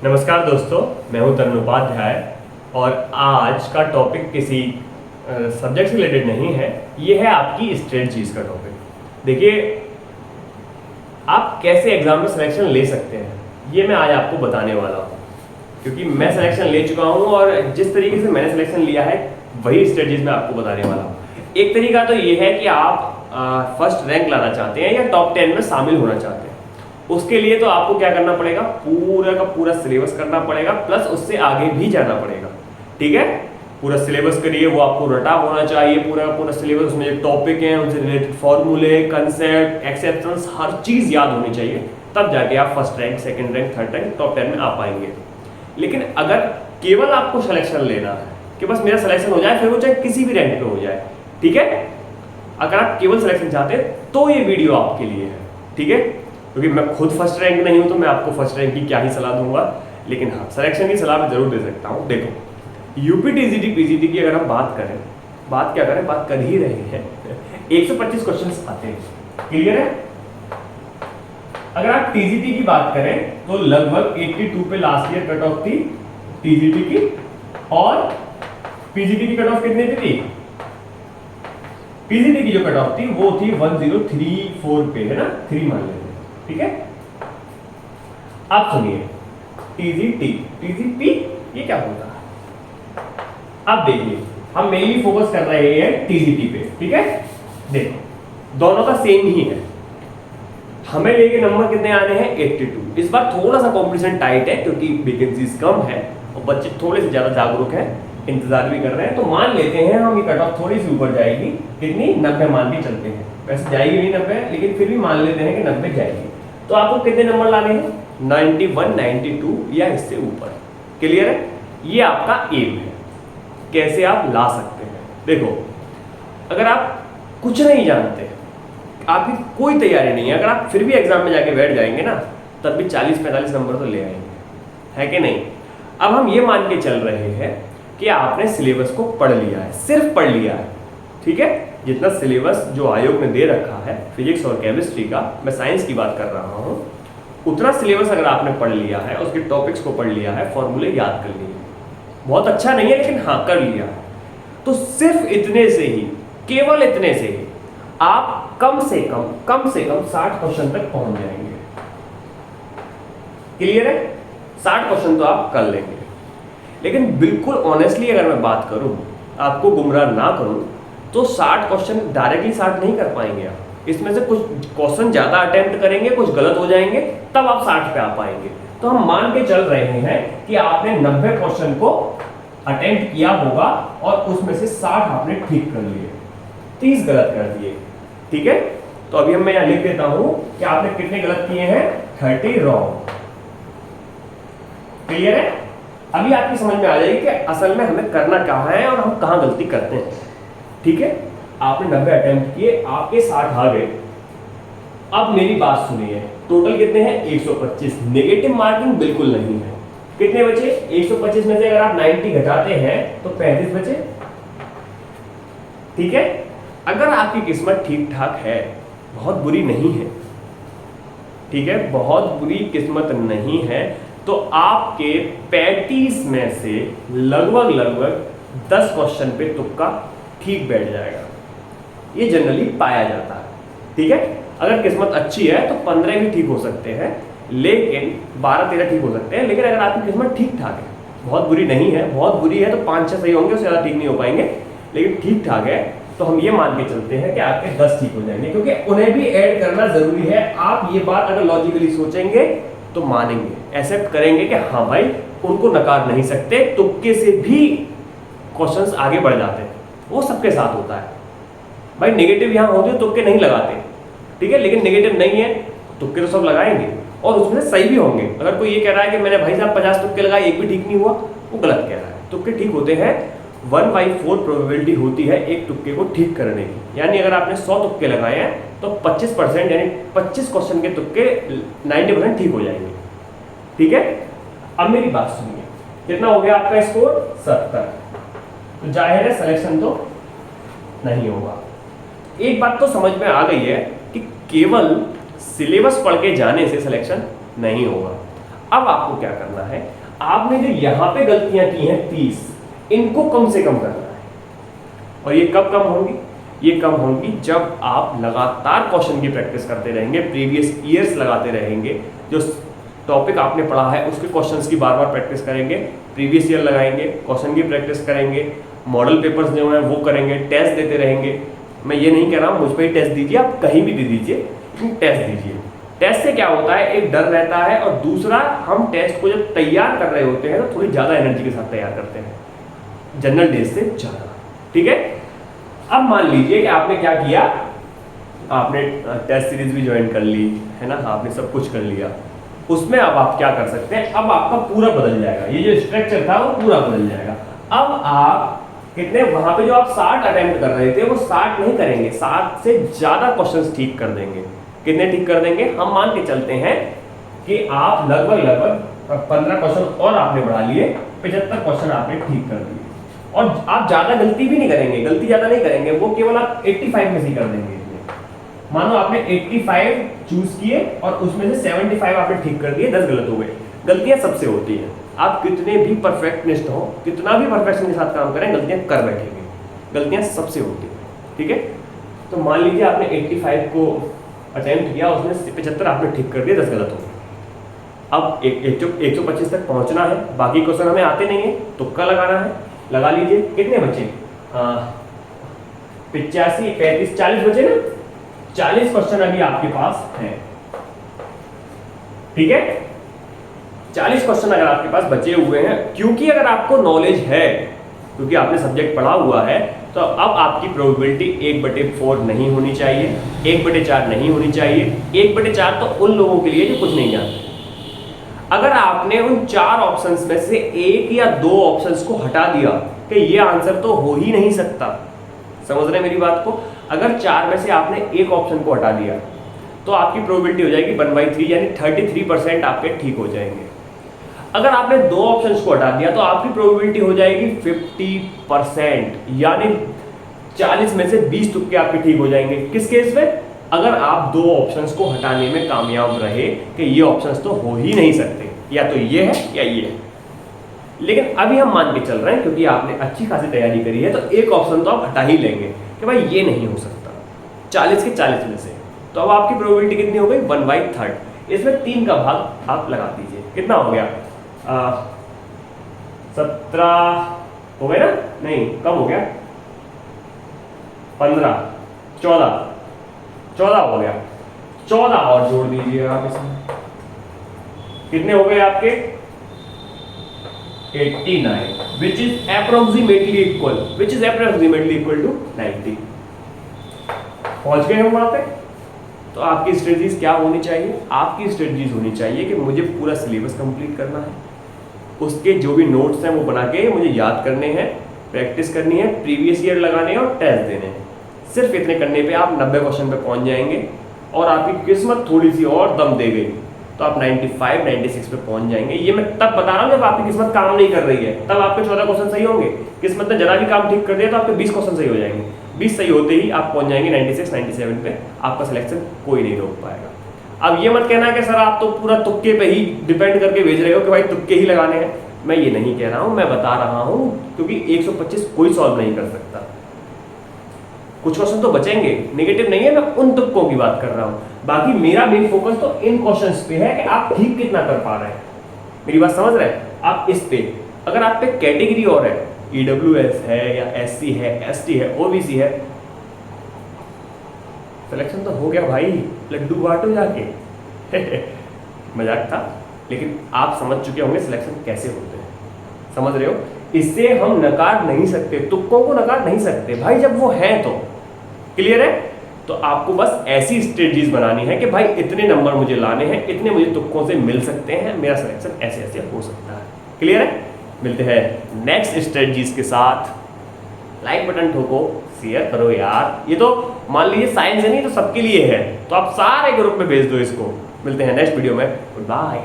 नमस्कार दोस्तों, मैं हूं तरुण उपाध्याय और आज का टॉपिक किसी सब्जेक्ट से रिलेटेड नहीं है। ये है आपकी स्ट्रेटजीज का टॉपिक। देखिए, आप कैसे एग्जाम में सिलेक्शन ले सकते हैं ये मैं आज आपको बताने वाला हूं, क्योंकि मैं सिलेक्शन ले चुका हूं और जिस तरीके से मैंने सिलेक्शन लिया है वही स्ट्रेटजीज मैं आपको बताने वाला हूं। एक तरीका तो ये है कि आप फर्स्ट रैंक लाना चाहते हैं या टॉप 10 में शामिल होना चाहते हैं। उसके लिए तो आपको क्या करना पड़ेगा, पूरा का पूरा सिलेबस करना पड़ेगा, प्लस उससे आगे भी जाना पड़ेगा। ठीक है, पूरा सिलेबस करिए, वो आपको रटा होना चाहिए पूरा का पूरा सिलेबस। उसमें जो टॉपिक हैं उनसे रिलेटेड फॉर्मूले, कंसेप्ट, एक्सेप्शंस, हर चीज याद होनी चाहिए, तब जाके आप first rank, second rank, third rank, top 10 में आ पाएंगे। लेकिन अगर केवल आपको सिलेक्शन लेना है कि बस मेरा सिलेक्शन हो जाए, फिर वो चाहे किसी भी रैंक पे हो जाए, ठीक है, अगर आप केवल सिलेक्शन चाहते हैं तो ये वीडियो आपके लिए है। ठीक है, क्योंकि मैं खुद फर्स्ट रैंक नहीं हूं तो मैं आपको फर्स्ट रैंक की क्या ही सलाह दूंगा, लेकिन हाँ, सिलेक्शन की सलाह मैं जरूर दे सकता हूं। देखो, यूपी टीजीटी पीजीटी की अगर हम बात करें, बात कर ही रहे हैं 125 क्वेश्चंस आते हैं। क्लियर है? अगर आप टीजीटी की बात करें तो लगभग 82 पे लास्ट ईयर कट ऑफ थी टीजीटी की, और पीजीटी की कट ऑफ कितने पे थी? पीजीटी की जो कट ऑफ थी वो थी 1034 पे, है ना, 3 मान लेते हैं। ठीक है, आप सुनिए, टीजीटी, टीजीपी ये क्या होता है? अब देखिए, हम मेनली फोकस कर रहे हैं टीजीटी पे। ठीक है, देखो दोनों का सेम ही है। हमें लेके नंबर कितने आने हैं? 82। इस बार थोड़ा सा कॉम्पिटिशन टाइट है क्योंकि वैकेंसीज कम है और बच्चे थोड़े से ज्यादा जागरूक हैं, इंतजार भी कर रहे हैं। तो मान लेते हैं हम ये कट ऑफ थोड़ी सी ऊपर जाएगी, कितनी? 90 मान के चलते हैं। वैसे जाएगी नहीं 90, लेकिन फिर भी मान लेते हैं कि 90 जाएगी। तो आपको कितने नंबर लाने हैं? 91, 92 या इससे ऊपर। क्लियर है? ये आपका एम है। कैसे आप ला सकते हैं? देखो, अगर आप कुछ नहीं जानते, आपकी कोई तैयारी नहीं है, अगर आप फिर भी एग्जाम में जाके बैठ जाएंगे ना, तब भी 40-45 नंबर तो ले आएंगे, है कि नहीं? अब हम ये मान के चल रहे हैं कि आपने सिलेबस को पढ़ लिया है, सिर्फ पढ़ लिया है। ठीक है, जितना सिलेबस जो आयोग ने दे रखा है फिजिक्स और केमिस्ट्री का, मैं साइंस की बात कर रहा हूं, उतना सिलेबस अगर आपने पढ़ लिया है, उसके टॉपिक्स को पढ़ लिया है, फॉर्मूले याद कर लिए, बहुत अच्छा नहीं है लेकिन हाँ कर लिया है, तो सिर्फ इतने से ही, केवल इतने से ही आप कम से कम 60 क्वेश्चन तक पहुंच जाएंगे। क्लियर है? 60 क्वेश्चन तो आप कर लेंगे। लेकिन बिल्कुल ऑनेस्टली अगर मैं बात करूं, आपको गुमराह ना करूं, तो 60 क्वेश्चन डायरेक्टली 60 नहीं कर पाएंगे आप। इसमें से कुछ क्वेश्चन ज्यादा अटेम्प्ट करेंगे, कुछ गलत हो जाएंगे, तब आप 60 पे आ पाएंगे। तो हम मान के चल रहे हैं कि आपने 90 क्वेश्चन को अटेम्प्ट किया होगा और उसमें से 60 आपने ठीक कर लिए, 30 गलत कर दिए। ठीक है, तो अभी मैं यहां लिख देता हूं कि आपने कितने गलत किए हैं? 30 रॉन्ग। क्लियर है? अभी आपकी समझ में आ जाएगी कि असल में हमें करना कहां है और हम कहां गलती करते हैं। ठीक है, आपने 90 अटेम्प्ट किए, आपके 60 आ गए। अब मेरी बात सुनिए, टोटल कितने हैं? 125। नेगेटिव मार्किंग बिल्कुल नहीं है। कितने बचे? 125 में से अगर आप 90 घटाते हैं तो 35 बचे। ठीक है, अगर आपकी किस्मत ठीक ठाक है, बहुत बुरी नहीं है, ठीक है, बहुत बुरी किस्मत नहीं है, तो आपके 35 में से लगभग 10 क्वेश्चन पे तुक्का ठीक बैठ जाएगा। ये जनरली पाया जाता है। ठीक है, अगर किस्मत अच्छी है तो 15 भी ठीक हो सकते हैं, लेकिन 12-13 ठीक हो सकते हैं। लेकिन अगर आपकी किस्मत ठीक ठाक है, बहुत बुरी नहीं है, बहुत बुरी है तो 5-6 सही होंगे, उससे ज़्यादा ठीक नहीं हो पाएंगे, लेकिन ठीक ठाक है तो हम ये मान के चलते हैं कि आपके 10 ठीक हो जाएंगे, क्योंकि उन्हें भी ऐड करना जरूरी है। आप ये बात अगर लॉजिकली सोचेंगे तो मानेंगे, एक्सेप्ट करेंगे कि हाँ भाई, उनको नकार नहीं सकते, तुक्के से भी क्वेश्चंस आगे बढ़ जाते हैं, वो सबके साथ होता है भाई। नेगेटिव यहां होते तुक्के नहीं लगाते, ठीक है, लेकिन नेगेटिव नहीं है, तुक्के तो सब लगाएंगे और उसमें से सही भी होंगे। अगर कोई ये कह रहा है कि मैंने भाई साहब 50 तुक्के लगाए, एक भी ठीक नहीं हुआ, वो गलत कह रहा है। तुक्के ठीक होते हैं, 1/4 प्रोबेबिलिटी होती है एक तुक्के को ठीक करने की। यानी अगर आपने 100 तुक्के लगाए हैं तो 25% यानी 25 क्वेश्चन के तुक्के 90% ठीक हो जाएंगे। ठीक है, अब मेरी बात सुनिए, कितना हो गया आपका स्कोर? 70। तो जाहिर है सिलेक्शन तो नहीं होगा। एक बात तो समझ में आ गई है कि केवल सिलेबस पढ़ के जाने से सिलेक्शन नहीं होगा। अब आपको क्या करना है, आपने जो यहाँ पे गलतियां की हैं 30, इनको कम से कम करना है। और ये कब कम होंगी? ये कम होंगी जब आप लगातार क्वेश्चन की प्रैक्टिस करते रहेंगे, प्रीवियस ईयर्स लगाते रहेंगे, जो टॉपिक आपने पढ़ा है उसके क्वेश्चंस की बार बार प्रैक्टिस करेंगे, प्रीवियस ईयर लगाएंगे, क्वेश्चन की प्रैक्टिस करेंगे, मॉडल पेपर्स जो हैं वो करेंगे, टेस्ट देते रहेंगे। मैं ये नहीं कह रहा हूँ मुझ पर ही टेस्ट दीजिए, आप कहीं भी दे दीजिए, लेकिन टेस्ट दीजिए। टेस्ट से क्या होता है, एक डर रहता है, और दूसरा हम टेस्ट को जब तैयार कर रहे होते हैं तो थोड़ी ज़्यादा एनर्जी के साथ तैयार करते हैं, जनरल डेज से ज़्यादा। ठीक है, अब मान लीजिए कि आपने क्या किया, आपने टेस्ट सीरीज भी ज्वाइन कर ली है ना, आपने सब कुछ कर लिया, उसमें अब आप क्या कर सकते हैं, अब आपका पूरा बदल जाएगा, ये जो स्ट्रक्चर था वो पूरा बदल जाएगा। अब आप कितने, वहां पे जो आप 60 अटेम्प्ट कर रहे थे वो 60 नहीं करेंगे, 60 से ज्यादा क्वेश्चंस ठीक कर देंगे। कितने ठीक कर देंगे, हम मान के चलते हैं कि आप लगभग 15 क्वेश्चन और आपने बढ़ा लिए, 75 क्वेश्चन आपने ठीक कर दिए, और आप ज्यादा गलती भी नहीं करेंगे, गलती ज्यादा नहीं करेंगे, वो केवल आप 85 में से कर देंगे। मानो आपने 85 चूज किए और उसमें से 75 आपने ठीक कर दिए, 10 गलत हो गए। गलतियां सबसे होती हैं, आप कितने भी परफेक्टनिस्ट हो, कितना भी परफेक्शन के साथ काम करें, गलतियां कर बैठेंगे, गलतियां सबसे होती हैं। ठीक है, तो मान लीजिए आपने 85 को अटेम्प्ट किया, उसमें से 75 आपने ठीक कर दिए, 10 गलत हो गए। अब 125 तक पहुंचना है, बाकी क्वेश्चन हमें आते नहीं है, तुक्का लगाना है, लगा लीजिए। कितने बचे, 85, 35, 40 बचे ना, 40 क्वेश्चन अभी आपके पास हैं। ठीक है, 40 क्वेश्चन अगर आपके पास बचे हुए हैं, क्योंकि अगर आपको नॉलेज है, क्योंकि आपने सब्जेक्ट पढ़ा हुआ है, तो अब आपकी प्रोबेबिलिटी 1/4 नहीं होनी चाहिए, 1/4 नहीं होनी चाहिए। 1/4 तो उन लोगों के लिए जो कुछ नहीं जानते। अगर आपने उन 4 ऑप्शंस में से 1 या 2 ऑप्शंस को हटा दिया कि ये आंसर तो हो ही नहीं सकता, समझ रहे हैं मेरी बात को, अगर 4 में से आपने 1 ऑप्शन को हटा दिया तो आपकी प्रोबेबिलिटी हो जाएगी 1/3, यानी 33% आपके ठीक हो जाएंगे। अगर आपने 2 ऑप्शंस को हटा दिया तो आपकी प्रोबेबिलिटी हो जाएगी 50%, यानी 40 में से 20 तुक्के आपके ठीक हो जाएंगे। किस केस में, अगर आप 2 ऑप्शंस को हटाने में कामयाब रहे कि ये ऑप्शंस तो हो ही नहीं सकते, या तो ये है या ये है। लेकिन अभी हम मान के चल रहे हैं, क्योंकि आपने अच्छी खासी तैयारी करी है, तो एक ऑप्शन तो आप हटा ही लेंगे कि भाई ये नहीं हो सकता 40 के 40 में से। तो अब आपकी प्रोबेबिलिटी कितनी हो गई, 1/3। इसमें 3 का भाग आप लगा दीजिए, कितना हो गया, 17 हो गए ना, नहीं कम हो गया, 15, 14 हो गया, 14 और जोड़ दीजिए आप इसमें, कितने हो गए आपके 89, which is approximately equal to 90। पहुंच गए हम वहां पे। तो आपकी स्ट्रेटजीज क्या होनी चाहिए, आपकी स्ट्रेटजीज होनी चाहिए कि मुझे पूरा सिलेबस कंप्लीट करना है, उसके जो भी नोट्स हैं वो बना के मुझे याद करने हैं, प्रैक्टिस करनी है, प्रीवियस ईयर लगाने हैं और टेस्ट देने हैं। सिर्फ इतने करने पे आप 90 क्वेश्चन पे पहुंच जाएंगे, और आपकी किस्मत थोड़ी सी और दम दे गई तो आप 95, 96 पे पहुंच जाएंगे। ये मैं तब बता रहा हूँ जब आपकी किस्मत काम नहीं कर रही है, तब आपके 14 क्वेश्चन सही होंगे। किस्मत ने जरा भी काम ठीक कर दिया तो आपके 20 क्वेश्चन सही हो जाएंगे, 20 सही होते ही आप पहुंच जाएंगे 96, 97 पे, आपका सिलेक्शन कोई नहीं रोक पाएगा। अब ये मत कहना कि सर आप तो पूरा तुक्के पे ही डिपेंड करके भेज रहे हो कि भाई तुक्के ही लगाने हैं, मैं ये नहीं कह रहा हूँ, मैं बता रहा हूँ, क्योंकि 125 कोई सॉल्व नहीं कर सकता, कुछ क्वेश्चन तो बचेंगे, नेगेटिव नहीं है, मैं उन तुक्कों की बात कर रहा हूं। बाकी मेरा मेन फोकस तो इन क्वेश्चंस पे है कि आप ठीक कितना कर पा रहे हैं, मेरी बात समझ रहे हैं आप इस पे। अगर आप पे कैटेगरी और है, EWS है या SC है, ST है, OBC है, सिलेक्शन तो हो गया भाई, लड्डू बांटो जाके मजाक था, लेकिन आप समझ चुके होंगे सिलेक्शन कैसे होते हैं, समझ रहे हो। इससे हम नकार नहीं सकते, तुक्कों को नकार नहीं सकते भाई, जब वो हैं तो क्लियर है। तो आपको बस ऐसी स्ट्रेटजीज बनानी है कि भाई इतने नंबर मुझे लाने हैं, इतने मुझे तुक्कों से मिल सकते हैं, मेरा सिलेक्शन ऐसे ऐसे हो सकता है, क्लियर है। मिलते हैं नेक्स्ट स्ट्रेटजीज के साथ, लाइक बटन ठोको, शेयर करो यार, ये तो मान लीजिए साइंस है नहीं तो सबके लिए है, तो आप सारे ग्रुप में भेज दो इसको। मिलते हैं नेक्स्ट वीडियो में, गुड बाय।